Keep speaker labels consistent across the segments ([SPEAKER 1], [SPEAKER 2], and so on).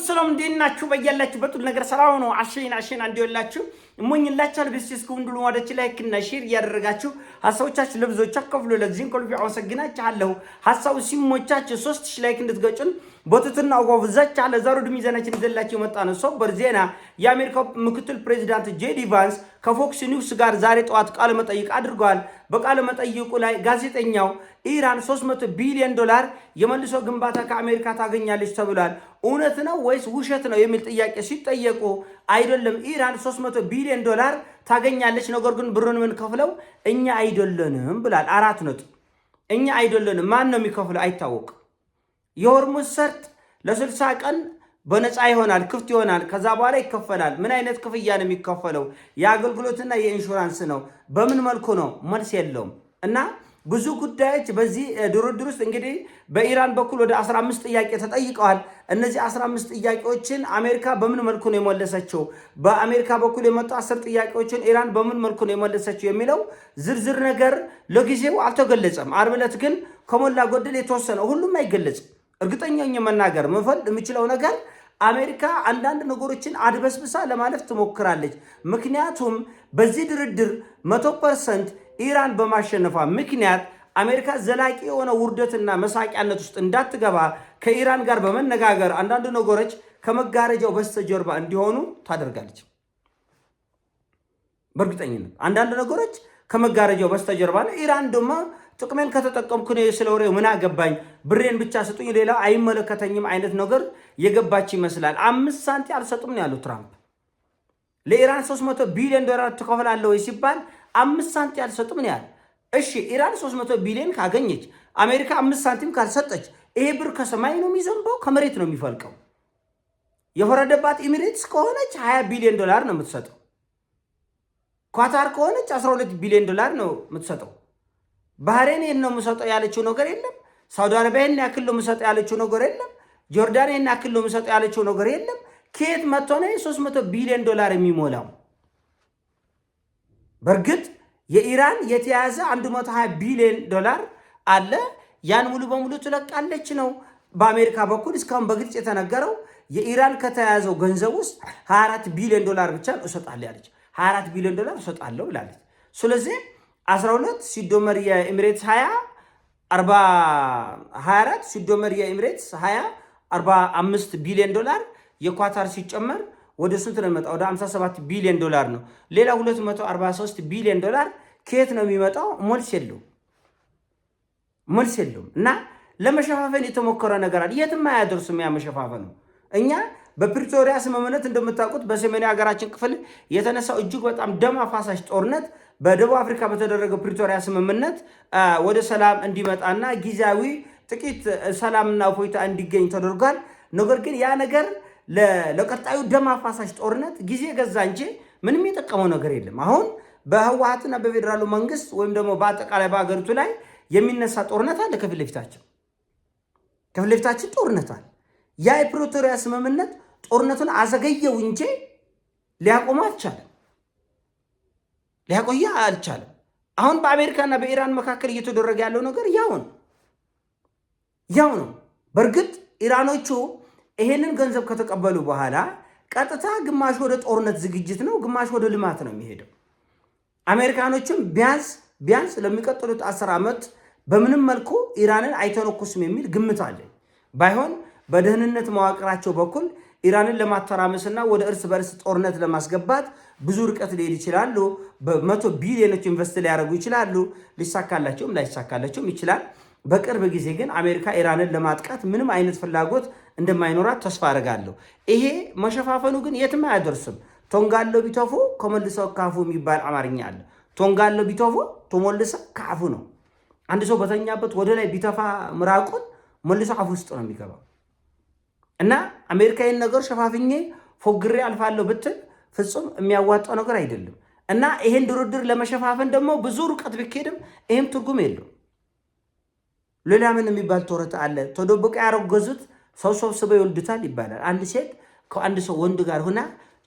[SPEAKER 1] ሰላም እንዴናችሁ በያላችሁበት ሁሉ ነገር ሰላም ነው። አሸን እንዲወላችሁ እሞኝላችኋል። በስቲስ ኩንዱሉ ወደች ላይክ እና ሼር ያደረጋችሁ ሐሳቦቻችሁ ለብዙዎች አከፍሉ። ለዚህን ኮልፊ አመሰግናችኋለሁ። ሐሳቡ ሲሞቻችሁ 3000 ላይክ እንድትገጩን በትትና አጓብዛች አለ ዛሬ ድሚዛናችን ይዘላችሁ የመጣ ነው። ሰበር ዜና የአሜሪካው ምክትል ፕሬዝዳንት ጄዲ ቫንስ ከፎክስ ኒውስ ጋር ዛሬ ጠዋት ቃለ መጠይቅ አድርገዋል። በቃለ መጠይቁ ላይ ጋዜጠኛው ኢራን $300 ቢሊዮን የመልሶ ግንባታ ከአሜሪካ ታገኛለች ተብሏል፣ እውነት ነው ወይስ ውሸት ነው የሚል ጥያቄ ሲጠየቁ አይደለም ኢራን $300 ቢሊዮን ታገኛለች፣ ነገር ግን ብሩን ምን ከፍለው እኛ አይደለንም ብሏል። 4 ነጥብ እኛ አይደለንም። ማን ነው የሚከፍለው አይታወቅም። የሆርሙዝ ሰርጥ ለ60 ቀን በነፃ ይሆናል፣ ክፍት ይሆናል። ከዛ በኋላ ይከፈላል። ምን አይነት ክፍያ ነው የሚከፈለው? የአገልግሎትና የኢንሹራንስ ነው። በምን መልኩ ነው? መልስ የለውም። እና ብዙ ጉዳዮች በዚህ ድርድር ውስጥ እንግዲህ በኢራን በኩል ወደ 15 ጥያቄ ተጠይቀዋል። እነዚህ 15 ጥያቄዎችን አሜሪካ በምን መልኩ ነው የመለሰችው? በአሜሪካ በኩል የመጡ 10 ጥያቄዎችን ኢራን በምን መልኩ ነው የመለሰችው የሚለው ዝርዝር ነገር ለጊዜው አልተገለጸም። ዓርብ ዕለት ግን ከሞላ ጎደል የተወሰነ፣ ሁሉም አይገለጽም። እርግጠኛ ሆኜ መናገር የምችለው ነገር አሜሪካ አንዳንድ ነገሮችን አድበስብሳ ለማለፍ ትሞክራለች። ምክንያቱም በዚህ ድርድር 100% ኢራን በማሸነፏ ምክንያት አሜሪካ ዘላቂ የሆነ ውርደትና መሳቂያነት ውስጥ እንዳትገባ ከኢራን ጋር በመነጋገር አንዳንድ ነገሮች ከመጋረጃው በስተጀርባ እንዲሆኑ ታደርጋለች። በእርግጠኝነት አንዳንድ ነገሮች ከመጋረጃው በስተጀርባ ነው። ኢራን ደግሞ ጥቅሜን ከተጠቀምኩ ነው ስለወሬው ምን አገባኝ፣ ብሬን ብቻ ስጡኝ፣ ሌላ አይመለከተኝም አይነት ነገር የገባች ይመስላል። 5 ሳንቲም አልሰጡም ነው ያሉት ትራምፕ። ለኢራን $300 ቢሊዮን ትከፍላለህ ወይ ሲባል 5 ሳንቲም አልሰጡም ነው ያለ። እሺ ኢራን 300 ቢሊዮን ካገኘች አሜሪካ 5 ሳንቲም ካልሰጠች ይሄ ብር ከሰማይ ነው የሚዘንበው ከመሬት ነው የሚፈልቀው? የፈረደባት ኤሚሬትስ ከሆነች $20 ቢሊዮን ነው የምትሰጠው። ኳታር ከሆነች $12 ቢሊዮን ነው የምትሰጠው። ባህሬን ይሄን ነው የምሰጠው ያለችው ነገር የለም። ሳውዲ አረቢያ ይሄን ያክል ነው የምሰጠው ያለችው ነገር የለም። ጆርዳን ይሄን ያክል ነው የምሰጠው ያለችው ነገር የለም። ከየት መጥቶ ነው $300 ቢሊዮን የሚሞላው? በእርግጥ የኢራን የተያዘ $120 ቢሊዮን አለ። ያን ሙሉ በሙሉ ትለቃለች ነው በአሜሪካ በኩል እስካሁን በግልጽ የተነገረው። የኢራን ከተያዘው ገንዘብ ውስጥ $24 ቢሊዮን ብቻ እሰጣለሁ ያለች። $24 ቢሊዮን እሰጣለሁ ብላለች። ስለዚህ 12 ሲዶመር የኤሚሬትስ 20 24 ሲዶመር የኤሚሬትስ 20 $45 ቢሊዮን የኳታር ሲጨመር ወደ ስንት ነው የሚመጣው? ወደ $57 ቢሊዮን ነው። ሌላ $243 ቢሊዮን ከየት ነው የሚመጣው? መልስ የለውም። እና ለመሸፋፈን የተሞከረ ነገር አለ። የትም አያደርስም ያ መሸፋፈን ነው። እኛ በፕሪቶሪያ ስምምነት እንደምታውቁት በሰሜኑ ሀገራችን ክፍል የተነሳው እጅግ በጣም ደም አፋሳሽ ጦርነት በደቡብ አፍሪካ በተደረገው ፕሪቶሪያ ስምምነት ወደ ሰላም እንዲመጣና ጊዜያዊ ጥቂት ሰላምና እፎይታ እንዲገኝ ተደርጓል። ነገር ግን ያ ነገር ለቀጣዩ ደም አፋሳሽ ጦርነት ጊዜ ገዛ እንጂ ምንም የጠቀመው ነገር የለም። አሁን በህወሓትና በፌዴራሉ መንግስት ወይም ደግሞ በአጠቃላይ በአገሪቱ ላይ የሚነሳ ጦርነት አለ። ከፊት ለፊታችን ጦርነት አለ። ያ የፕሪቶሪያ ስምምነት ጦርነቱን አዘገየው እንጂ ሊያቆም አልቻለም። አሁን በአሜሪካና በኢራን መካከል እየተደረገ ያለው ነገር ያው ነው። በእርግጥ ኢራኖቹ ይሄንን ገንዘብ ከተቀበሉ በኋላ ቀጥታ ግማሽ ወደ ጦርነት ዝግጅት ነው፣ ግማሽ ወደ ልማት ነው የሚሄደው። አሜሪካኖችም ቢያንስ ለሚቀጥሉት 10 ዓመት በምንም መልኩ ኢራንን አይተነኩስም የሚል ግምት አለ። ባይሆን በደህንነት መዋቅራቸው በኩል ኢራንን ለማተራመስና ወደ እርስ በርስ ጦርነት ለማስገባት ብዙ ርቀት ሊሄድ ይችላሉ። በ100 ቢሊዮኖች ኢንቨስት ሊያደርጉ ይችላሉ። ሊሳካላቸውም ላይሳካላቸውም ይችላል። በቅርብ ጊዜ ግን አሜሪካ ኢራንን ለማጥቃት ምንም አይነት ፍላጎት እንደማይኖራት ተስፋ አደርጋለሁ። ይሄ መሸፋፈኑ ግን የትም አያደርስም። ቶንጋሎ ቢተፉ ከመልሰው ካፉ የሚባል አማርኛ አለ። ቶንጋሎ ቢተፉ ተመልሰው ካፉ ነው። አንድ ሰው በተኛበት ወደ ላይ ቢተፋ ምራቁን መልሶ አፉ ውስጥ ነው የሚገባው። እና አሜሪካ ይህን ነገር ሸፋፍኜ ፎግሬ አልፋለሁ ብትል ፍጹም የሚያዋጣው ነገር አይደለም። እና ይሄን ድርድር ለመሸፋፈን ደግሞ ብዙ ርቀት ቢኬድም ይሄም ትርጉም የለው። ሌላ ምን የሚባል ተረት አለ? ተደብቀ ያረገዙት ሰው ሰብስበው ይወልዱታል ይባላል። አንድ ሴት ከአንድ ሰው ወንድ ጋር ሆና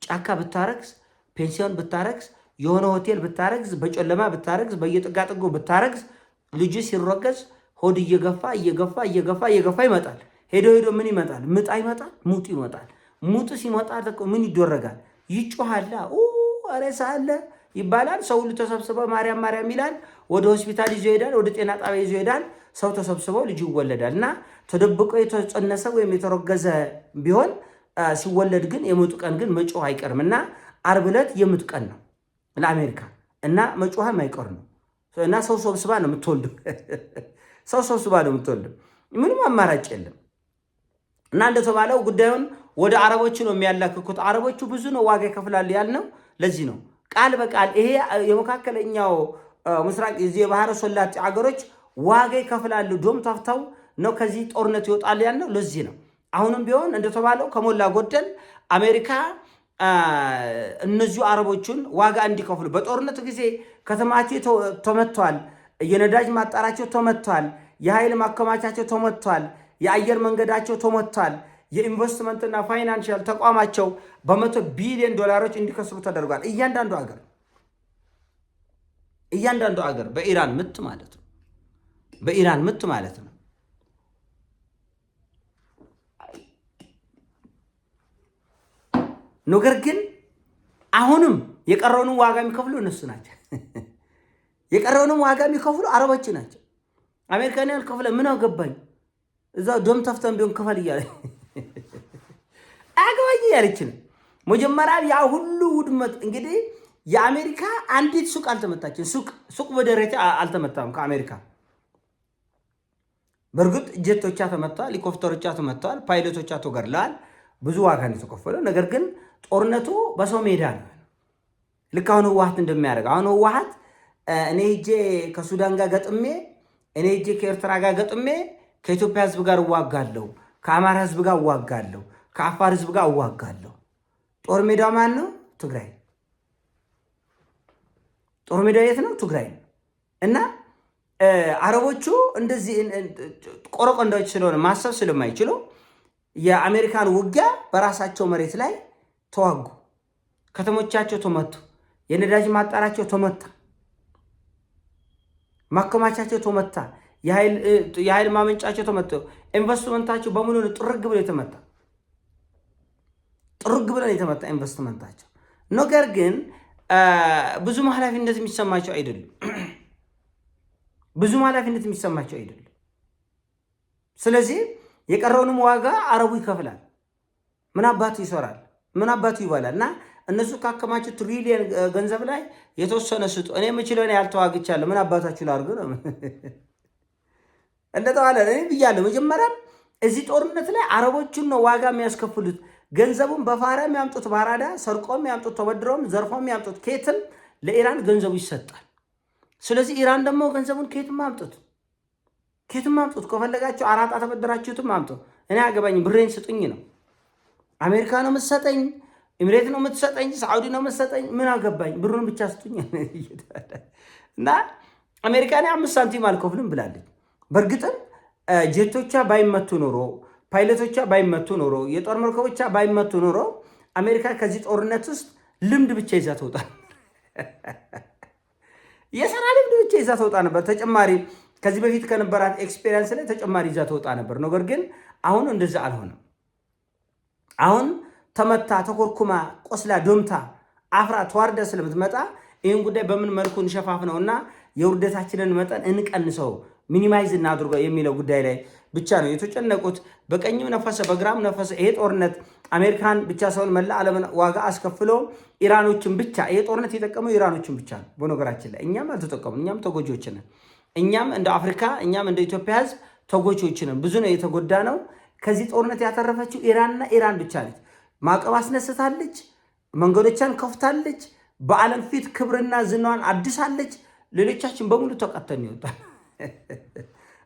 [SPEAKER 1] ጫካ ብታረግዝ፣ ፔንሲዮን ብታረግዝ፣ የሆነ ሆቴል ብታረግዝ፣ በጨለማ ብታረግዝ፣ በየጥጋጥጎ ብታረግዝ ልጅ ሲረገዝ ሆድ እየገፋ ይመጣል። ሄዶ ምን ይመጣል? ምጥ ይመጣል፣ ሙጥ ይመጣል። ሙጥ ሲመጣ ምን ይደረጋል? ይጮሃል። ሬሳ አለ ይባላል። ሰው ሁሉ ተሰብስበው ማርያም ማርያም ይላል። ወደ ሆስፒታል ይዞ ይሄዳል። ወደ ጤና ጣቢያ ይዞ ይሄዳል። ሰው ተሰብስበው ልጅ ይወለዳል። እና ተደብቆ የተጸነሰ ወይም የተረገዘ ቢሆን ሲወለድ ግን የምጡ ቀን ግን መጮህ አይቀርም። እና ዓርብ ዕለት የምጡ ቀን ነው ለአሜሪካ እና መጮህም አይቀር ነው። እና ሰው ሰብስባ ነው የምትወልደው። ሰው ሰብስባ ነው የምትወልደው። ምንም አማራጭ የለም። እና እንደተባለው ጉዳዩን ወደ አረቦቹ ነው የሚያላክኩት። አረቦቹ ብዙ ነው ዋጋ ይከፍላሉ ያልነው ለዚህ ነው። ቃል በቃል ይሄ የመካከለኛው ምስራቅ የባህረ ሰላጤ አገሮች ዋጋ ይከፍላሉ፣ ዶም ታፍታው ነው ከዚህ ጦርነት ይወጣል ያልነው ለዚህ ነው። አሁንም ቢሆን እንደተባለው ከሞላ ጎደል አሜሪካ እነዚሁ አረቦቹን ዋጋ እንዲከፍሉ በጦርነቱ ጊዜ ከተማቸው ተመቷል፣ የነዳጅ ማጣራቸው ተመቷል፣ የኃይል ማከማቻቸው ተመቷል፣ የአየር መንገዳቸው ተመቷል፣ የኢንቨስትመንትና ፋይናንሻል ተቋማቸው በ100 ቢሊዮን ዶላሮች እንዲከስሩ ተደርጓል። እያንዳንዱ አገር በኢራን ምት ማለት ነው። በኢራን ምት ማለት ነው። ነገር ግን አሁንም የቀረውንም ዋጋ የሚከፍሉ እነሱ ናቸው። የቀረውንም ዋጋ የሚከፍሉ አረቦች ናቸው። አሜሪካን ያልከፍለ ምን አገባኝ እዛው ዶም ተፍተን ቢሆን ክፈል እያለ አገባኝ ያለች ነው። መጀመሪያ ያ ሁሉ ውድመት እንግዲህ የአሜሪካ አንዲት ሱቅ አልተመታችም። ሱቅ በደረጃ አልተመታም ከአሜሪካ። በእርግጥ ጀቶቿ ተመተዋል፣ ሄሊኮፕተሮቿ ተመተዋል፣ ፓይለቶቿ ተገድለዋል። ብዙ ዋጋ ነው የተከፈለው። ነገር ግን ጦርነቱ በሰው ሜዳ ነው። ልክ አሁን ህወሓት እንደሚያደርገው አሁን ህወሓት እኔ ሄጄ ከሱዳን ጋር ገጥሜ፣ እኔ ሄጄ ከኤርትራ ጋር ገጥሜ ከኢትዮጵያ ህዝብ ጋር እዋጋለሁ፣ ከአማራ ህዝብ ጋር እዋጋለሁ፣ ከአፋር ህዝብ ጋር እዋጋለሁ። ጦር ሜዳው ማን ነው? ትግራይ። ጦር ሜዳው የት ነው? ትግራይ ነው። እና አረቦቹ እንደዚህ ቆረቆንዳዎች ስለሆነ ማሰብ ስለማይችሉ የአሜሪካን ውጊያ በራሳቸው መሬት ላይ ተዋጉ። ከተሞቻቸው ተመቱ። የነዳጅ ማጣራቸው ተመታ። ማከማቻቸው ተመታ። የኃይል ማመንጫቸው ተመታ። ኢንቨስትመንታቸው በሙሉ ጥርግ ብሎ የተመታ ኢንቨስትመንታቸው። ነገር ግን ብዙም ኃላፊነት የሚሰማቸው አይደሉም። ስለዚህ የቀረውንም ዋጋ አረቡ ይከፍላል። ምን አባቱ ይሰራል? ምን አባቱ ይበላል? እና እነሱ ካከማቸው ትሪሊየን ገንዘብ ላይ የተወሰነ ስጡ። እኔ የምችለውን ያልተዋግቻለሁ። ምን አባታችሁ ላድርግ ነው እንደተባለ እኔ ብያለሁ። መጀመሪያም እዚህ ጦርነት ላይ አረቦቹን ነው ዋጋ የሚያስከፍሉት። ገንዘቡን በፋራ የሚያምጡት ባራዳ፣ ሰርቆም የሚያምጡት ተበድረውም፣ ዘርፎም የሚያምጡት ኬትም ለኢራን ገንዘቡ ይሰጣል። ስለዚህ ኢራን ደግሞ ገንዘቡን ኬትም አምጡት ከፈለጋችሁ አራጣ ተበደራችሁትም አምጡ። እኔ አገባኝ፣ ብሬን ስጡኝ ነው። አሜሪካ ነው የምትሰጠኝ፣ ኤምሬት ነው የምትሰጠኝ፣ ሳዑዲ ነው የምትሰጠኝ፣ ምን አገባኝ፣ ብሩን ብቻ ስጡኝ። እና አሜሪካ 5 ሳንቲም አልከፍልም ብላለች። በእርግጥም ጄቶቿ ባይመቱ ኖሮ፣ ፓይለቶቿ ባይመቱ ኖሮ፣ የጦር መርከቦቿ ባይመቱ ኖሮ አሜሪካ ከዚህ ጦርነት ውስጥ ልምድ ብቻ ይዛ ትወጣ የሰራ ልምድ ብቻ ይዛ ትወጣ ነበር። ተጨማሪ ከዚህ በፊት ከነበራት ኤክስፔሪንስ ላይ ተጨማሪ ይዛ ትወጣ ነበር። ነገር ግን አሁን እንደዛ አልሆነም። አሁን ተመታ፣ ተኮርኩማ፣ ቆስላ፣ ዶምታ፣ አፍራ፣ ተዋርዳ ስለምትመጣ ይህን ጉዳይ በምን መልኩ እንሸፋፍነውና የውርደታችንን መጠን እንቀንሰው፣ ሚኒማይዝ እናድርገው የሚለው ጉዳይ ላይ ብቻ ነው የተጨነቁት። በቀኝም ነፈሰ በግራም ነፈሰ ይሄ ጦርነት አሜሪካን ብቻ ሳይሆን መላ ዓለምን ዋጋ አስከፍሎ ኢራኖችን ብቻ ይሄ ጦርነት የጠቀመው ኢራኖችን ብቻ ነው። በነገራችን ላይ እኛም አልተጠቀሙም። እኛም ተጎጂዎች ነን። እኛም እንደ አፍሪካ፣ እኛም እንደ ኢትዮጵያ ህዝብ ተጎጂዎች ነን። ብዙ ነው የተጎዳ ነው። ከዚህ ጦርነት ያተረፈችው ኢራንና ኢራን ብቻ ነች። ማዕቀብ አስነስታለች፣ መንገዶቿን ከፍታለች፣ በዓለም ፊት ክብርና ዝናዋን አድሳለች። ሌሎቻችን በሙሉ ተቀተን ይወጣል።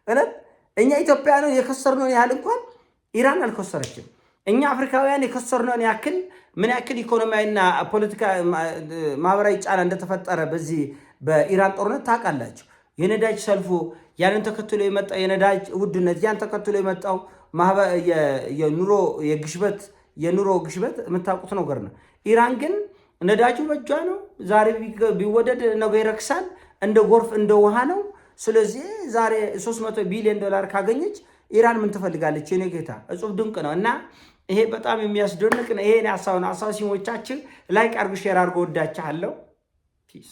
[SPEAKER 1] እውነት እኛ ኢትዮጵያውያን የከሰርነውን ያህል እንኳን ኢራን አልከሰረችም። እኛ አፍሪካውያን የከሰርነውን ያክል ምን ያክል ኢኮኖሚያዊና ፖለቲካ ማህበራዊ ጫና እንደተፈጠረ በዚህ በኢራን ጦርነት ታውቃላችሁ። የነዳጅ ሰልፉ፣ ያንን ተከትሎ የመጣው የነዳጅ ውድነት፣ ያን ተከትሎ የመጣው የኑሮ ግሽበት የምታውቁት ነገር ነው። ኢራን ግን ነዳጁ በእጇ ነው። ዛሬ ቢወደድ ነገ ይረክሳል። እንደ ጎርፍ እንደ ውሃ ነው። ስለዚህ ዛሬ $300 ቢሊዮን ካገኘች ኢራን ምን ትፈልጋለች? የኔ ጌታ እጹብ ድንቅ ነው። እና ይሄ በጣም የሚያስደንቅ ነው። ይሄን ሐሳብ ነው። ሐሳብ ሲሞቻችሁ ላይክ አድርጉ፣ ሼር አድርጉ። ወዳችኋለሁ። ፒስ